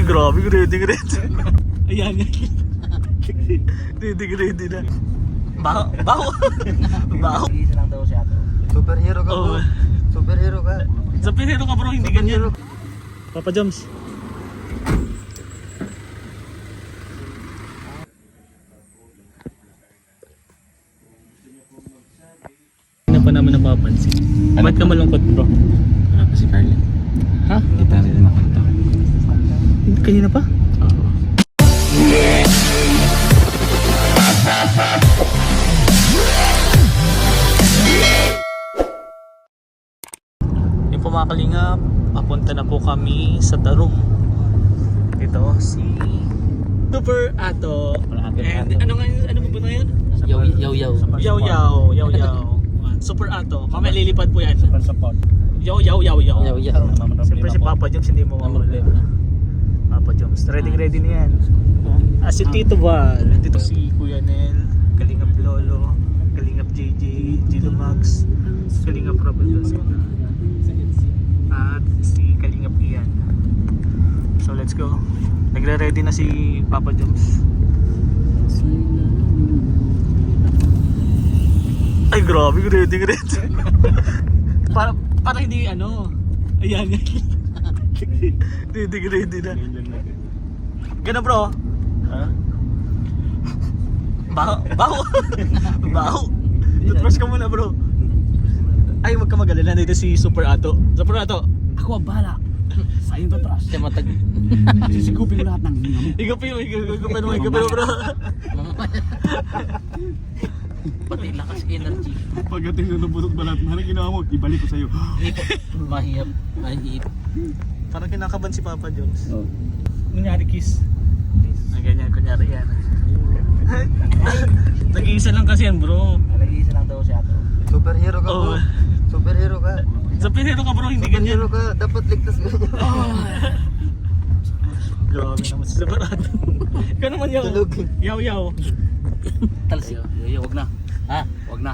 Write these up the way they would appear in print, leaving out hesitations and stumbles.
grabe, ready. Ayan yan. Ready na. Baho. Isa lang daw siya to. Superhero ka bro. Oh. Superhero ka. Sa pinero ka bro, hindi ganyan. Papa Joms. Hindi pa naman napapansin. Ba't ka malungkot bro? Wala pa si Carlin. Ha? Hindi pa rin nakontak. Hindi kanina pa? Oo. Yung po mga kalingap, papunta na po kami sa Tarum. Ito si Super Ato. And ano ba na yun? Yaw. Yaw. Super Ato. Kami lilipad po yan. Super support. Yaw. Siyempre si Papa Joms hindi mo mawala. Papa Joms, ready na yan. Si Tito Val, dito si Kuya Nel, Kalingap Lolo, Kalingap JJ, Gilo Max, Kalingap Robert at si Kalingap Ian. So let's go. Nagre-ready na si Papa Joms. Ay grabe, ready. para hindi ano. Ayan. Ready na. Gana bro. Ha? Baho. Toothbrush ka muna bro. Ay wag ka magalala, nandito si Super Ato. Super Ato. Ako ang bahala. Sa iyong totras. Siya matag... Sisigupin mo lahat ng hinga mo. Igupin mo bro. Pati lakas energy. Pagdating na nabutot ba lahat, ano ginawa mo? Ibalik ko sa'yo. Mahirap. Parang kinakaban si Papa Joms. Oh. Kunyari kiss. Ganyan, kunyari yan. Nag-iisa lang kasi yan bro. Nag-iisa lang daw siya to. Superhero ka bro. Oh. Superhero ka. Sa pinero ka bro, hindi ganyan. Superhero ka. Dapat ligtas ka. Grabe naman si Super Ato. Ikaw naman yaw. Tulog. Yaw. Talas yun. Wag na. Ha? Wag na.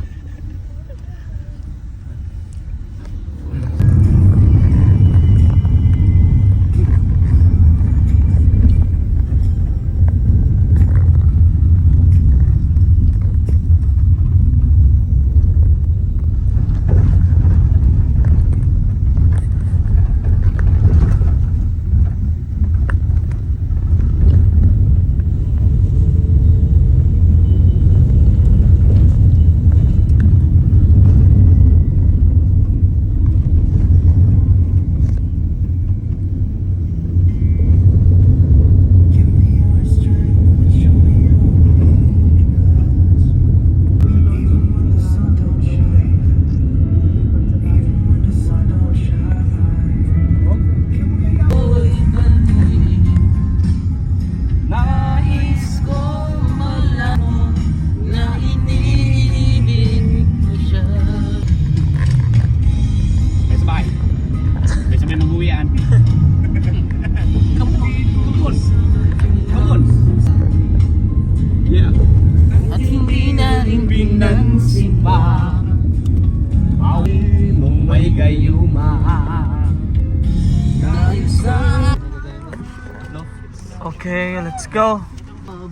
Okay, let's go.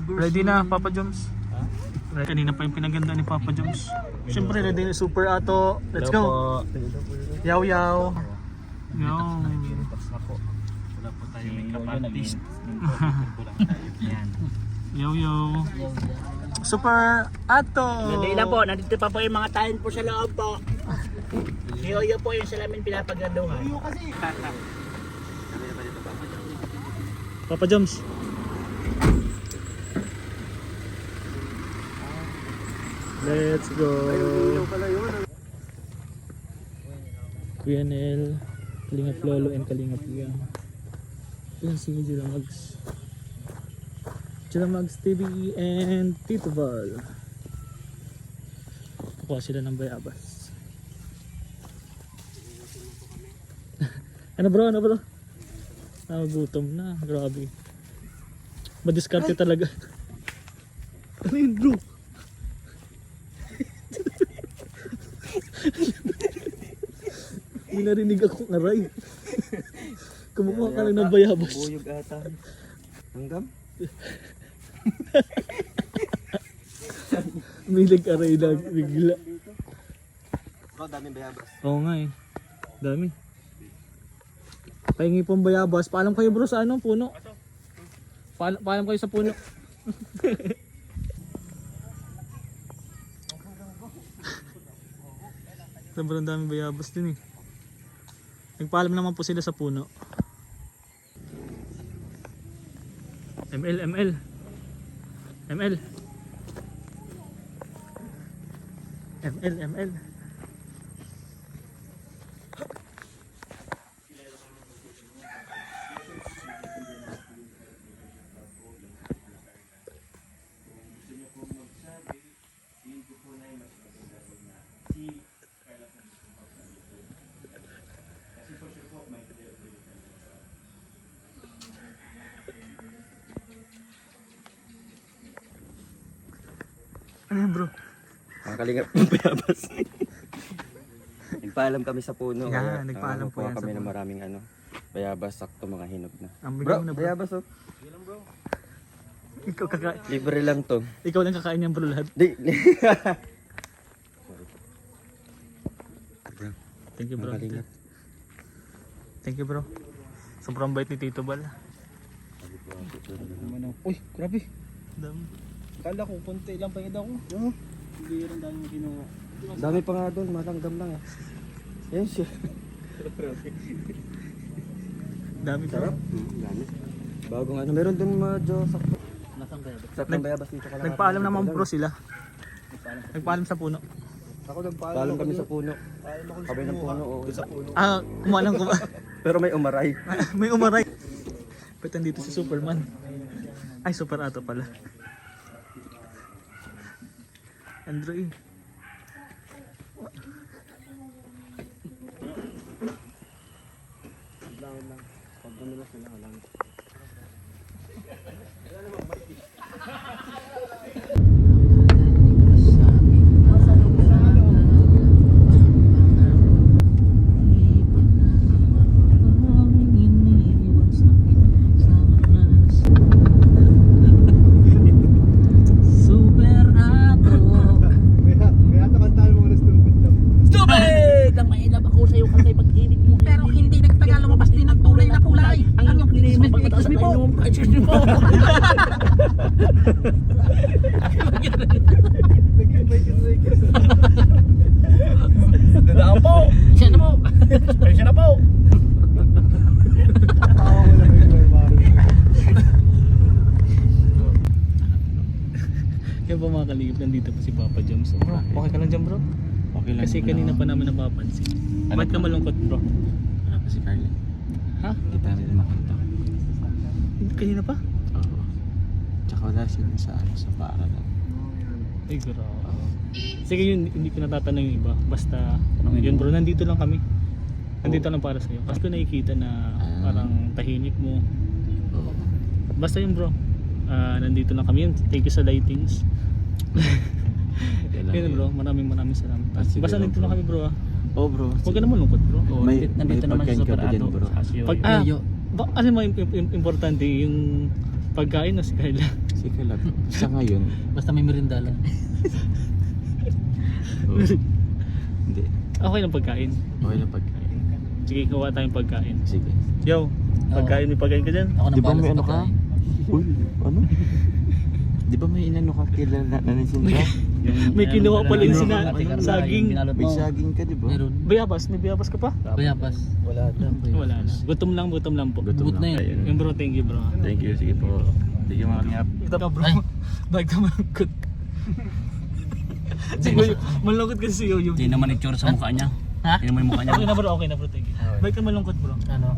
Ready na Papa Joms? Kanina pa yung pinaganda ni Papa Joms. Siyempre ready na Super Ato. Let's go. Yaw. Wala po tayo may kapartist. Yaw. Super Ato. Hindi na po, nandito pa po yung mga talent po sa loob po. Yoyo po yung salamin pinapaganduhan. Papa Joms. Let's go. Kuya Nel, Kalingap Lolo and Kalingap Ian. Yan si Jilamags TV and Tito Val. Kukuha sila ng bayabas. Ano bro? Gutom na, grabe. Madiskarte talaga. Ano yun bro? May narinig ako ngaray. Kumukuha ka lang ng bayabas. Buyog ata. Hanggang? May nag-aray lang bigla. Bro, daming bayabas. Oo nga eh. Dami. Pahingi pong bayabas. Paalam kayo bro sa anong puno. Paalam kayo sa puno. Sobrang daming bayabas din eh. Nagpaalam naman po sila sa puno. ML. ML. Ano yan bro? Nakakalingap ng bayabas. Nagpaalam kami sa puno. Yan, kaya, nagpaalam po nakuha yan sa kami ng puno. maraming bayabas, sakto mga hinog na. Ang Bro, bigyan mo na bro. bayabas oh. Ikaw kakain. Libre lang to. Ikaw lang kakain niyan bro lahat. Di. Thank you bro. Nakakalingap. Thank you bro. Sobrang bait ni Tito Bal. Uy, grabe. Dami. Kala ko, konti lang pangid ako. Hindi rin dami yung kinuha. Dami pa nga doon, malanggam lang eh. Yan siya. Dami bro. Sarap. Dami. Bagong ano, meron doon medyo sakto. Nasang bayabas? Saktong bayabas dito ka lang. Nagpaalam naman bro sila. Nagpaalam sa puno. Ako nagpaalam. Paalam kami sa puno. Kami ng puno. Oo. Ah, kumalang Pero may umaray. May umaray. Ba't nandito si Superman? Ay, Super Ato pala. Android. Super Ato. Kaya takantahan mo na stupid daw. Stupid! Ang mahilap ako sa'yo kasi pag-ibig mo. Pero hindi nagtagal lumabas din ang tunay na kulay. Ang iyong kinis mo, excuse me po. Excuse me po. Dadaan po! Siya na po. Siya na po. Tawa ko lang yung baro. Kaya ba mga kaligip, nandito pa si Papa Joms. Bro, okay ka lang dyan bro? Okay lang. Kasi kanina pa naman napapansin. Ano Ba't ka pa? malungkot bro? Wala pa si Carly. Ha? Hindi pa namin makita. Kanina pa? Oo. Tsaka wala siya dun sa paaralan. Ay grabe. Sige yun, hindi ko natatanong yung iba. Basta, Tanungin yun mo. bro, nandito lang kami. Nandito lang para sa'yo. Kasi ko nakikita na parang tahimik mo. Oo. Basta yun bro. Nandito lang kami yun. Thank you sa lightings. Yun bro, maraming salamat. Sige Basta lang, nandito lang bro. kami bro ah. Oh bro. Huwag ka na malungkot bro. May Nandito naman si pagkain ka Super pa dyan, Ato. bro. Pag, ano mo importante yung pagkain na si Carla. Si Calab. Sa ngayon. Basta may merinda lang. Oo. Hindi. Okay lang pagkain. Okay lang pagkain. Sige, gawa tayong pagkain. Sige. Yo, pagkain, may pagkain ka dyan? Ako Di ba nang may balas ano ka? Uy, ano? Di ba may inano ka kilala na nasinda? May kinuha pala yung saging. May saging ka, di ba? Meron. Bayabas, may bayabas ka pa? Bayabas. Wala na. Wala na. Gutom lang po. Bubot na yun. Yung bro, thank you bro. Thank you, sige po. Sige mga ngap. Ito ka bro. Ay. Bakit ka malungkot? Si Yoyo, malungkot kasi si Yoyo. Hindi naman itsura sa mukha niya. Ha? Hindi naman yung mukha niya. Okay na bro, thank you. Bakit ka malungkot bro? Ano?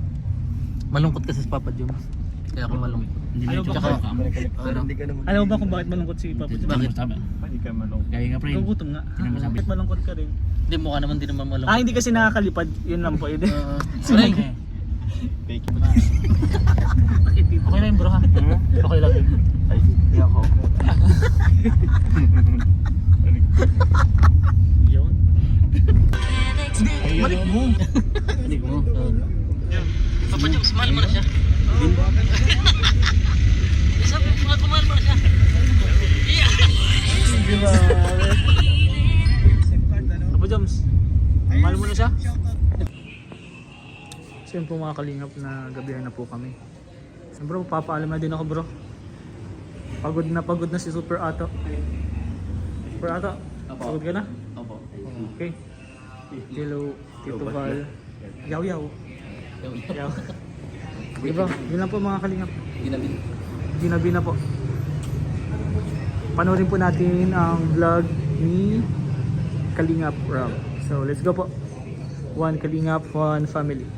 Malungkot kasi si Papa Joms. Kaya ako malungkot. Hindi Ayaw na itsura ba- sa mukha. Pero hindi ka naman. Alam mo ba kung bakit malungkot si Papa Joms? Bakit? Hindi ka malungkot. Kaya nga pre. Gugutom nga. Hindi naman sabi. Bakit malungkot ka rin? Hindi mukha naman din naman malungkot. Hindi kasi nakakalipad. Yun lang po. Yun. Sorry. Fake. Okay lang bro ha? Okay lang yun. Ay, hindi ako. Yun. Balik mo. Balik mo. Papa Joms, mahal mo na siya. Sabi mo, mahal mo na siya. Papa Joms, mahal mo na siya? So yun po mga kalingap, na gabihan na po kami. So bro, papaalam na din ako bro. Pagod na si Super Ato. Super Ato, pagod ka na? Opo. Okay. Hello, Tito Val. Yaw. Yaw. Okay bro, yun lang po mga kalingap. Ginabi na po. Panoorin po natin ang vlog ni Kalingap Rob. So let's go po. One Kalingap, one family.